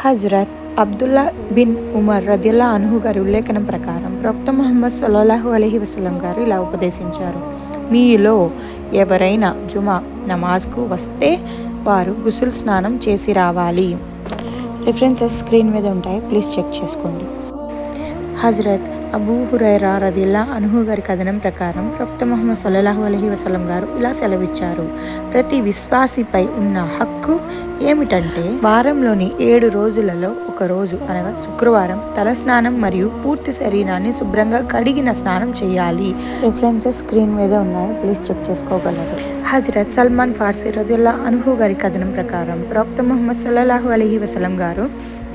Hazrat Abdullah bin Umar రదియల్లాహు అన్హు గారి ఉల్లేఖనం ప్రకారం ప్రవక్త ముహమ్మద్ సల్లల్లాహు అలైహి వసల్లం గారు ఇలా ఉపదేశించారు: మీలో ఎవరైనా జుమా నమాజ్కు వస్తే వారు గుసుల్ స్నానం చేసి రావాలి. రిఫరెన్సెస్ స్క్రీన్ మీద ఉంటాయి, ప్లీజ్ చెక్ చేసుకోండి. హజ్రత్ అబూ హురైరా రదియల్లాహు అన్హు గారి కథనం ప్రకారం ప్రవక్త ముహమ్మద్ సల్లల్లాహు అలైహి వసల్లం గారు ఇలా సెలవిచ్చారు: ప్రతి విశ్వాసిపై ఉన్న హక్కు ఏమిటంటే వారంలోని 7 రోజులలో ఒక రోజు అనగా శుక్రవారం తల స్నానం మరియు పూర్తి శరీరాన్ని శుభ్రంగా కడిగిన స్నానం చేయాలి. రిఫరెన్సెస్ స్క్రీన్ మీద ఉన్నాయి, ప్లీజ్ చెక్ చేసుకోగలరు. హజ్రత్ సల్మాన్ ఫార్సీ రదియల్లాహు అన్హు గారి కథనం ప్రకారం ప్రవక్త ముహమ్మద్ సల్లల్లాహు అలైహి వసల్లం గారు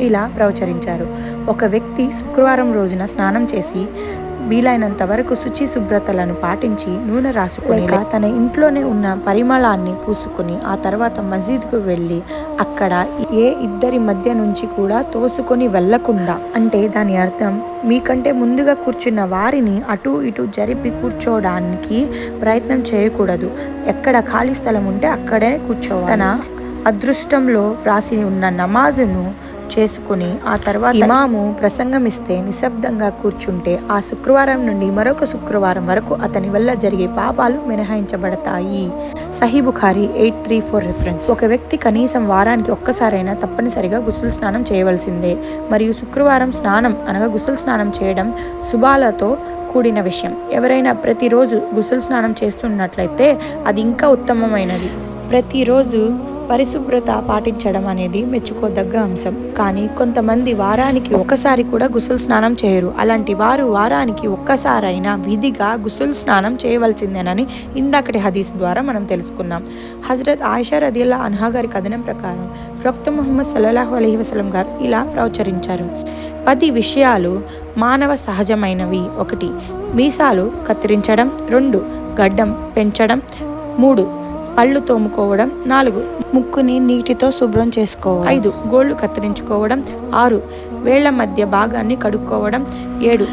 ఇలా ప్రవచరించారు: ఒక వ్యక్తి శుక్రవారం రోజున స్నానం చేసి వీలైనంత వరకు శుచి శుభ్రతలను పాటించి నూనె రాసుకొని తన ఇంట్లోనే ఉన్న పరిమళాన్ని పూసుకొని ఆ తర్వాత మస్జిద్కు వెళ్ళి అక్కడ ఏ ఇద్దరి మధ్య నుంచి కూడా తోసుకొని వెళ్లకుండా, అంటే దాని అర్థం మీకంటే ముందుగా కూర్చున్న వారిని అటు ఇటు జరిపి కూర్చోడానికి ప్రయత్నం చేయకూడదు. ఎక్కడ ఖాళీ స్థలం ఉంటే అక్కడే కూర్చోవాలి. తన అదృష్టంలో వ్రాసి ఉన్న నమాజును చేసుకుని ఆ తర్వాత ఇమాము ప్రసంగమిస్తే నిశ్శబ్దంగా కూర్చుంటే ఆ శుక్రవారం నుండి మరొక శుక్రవారం వరకు అతని వల్ల జరిగే పాపాలు మినహాయించబడతాయి. సహీ బుఖారీ 834 రిఫరెన్స్. ఒక వ్యక్తి కనీసం వారానికి ఒక్కసారైనా తప్పనిసరిగా గుసుల్ స్నానం చేయవలసిందే. మరియు శుక్రవారం స్నానం అనగా గుసుల్ స్నానం చేయడం శుభాలతో కూడిన విషయం. ఎవరైనా ప్రతిరోజు గుసుల్ స్నానం చేస్తున్నట్లయితే అది ఇంకా ఉత్తమమైనది. ప్రతిరోజు పరిశుభ్రత పాటించడం అనేది మెచ్చుకోదగ్గ అంశం. కానీ కొంతమంది వారానికి ఒక్కసారి కూడా గుసుల్ స్నానం చేయరు. అలాంటి వారు వారానికి ఒక్కసారైనా విధిగా గుసుల్ స్నానం చేయవలసిందేనని ఇందాకటి హదీస్ ద్వారా మనం తెలుసుకున్నాం. హజ్రత్ ఆయిషా రదియల్లాహు అన్హా గారి కథనం ప్రకారం ప్రవక్త ముహమ్మద్ సల్లల్లాహు అలైహి వసల్లం గారు ఇలా ప్రవచరించారు: 10 విషయాలు మానవ సహజమైనవి. 1 మీసాలు కత్తిరించడం, 2 గడ్డం పెంచడం, 3 పళ్ళు తోముకోవడం, 4 ముక్కుని నీటితో శుభ్రం చేసుకోవడం, 5 గోళ్లు కత్తిరించుకోవడం, 6 వేళ్ల మధ్య భాగాన్ని కడుక్కోవడం, 7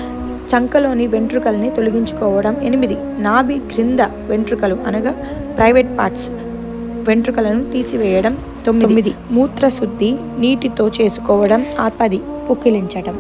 చంకలోని వెంట్రుకల్ని తొలగించుకోవడం, 8 నాభి క్రింద వెంట్రుకలు అనగా ప్రైవేట్ పార్ట్స్ వెంట్రుకలను తీసివేయడం, 9 మూత్రశుద్ధి నీటితో చేసుకోవడం, 10 పుక్కిలించడం.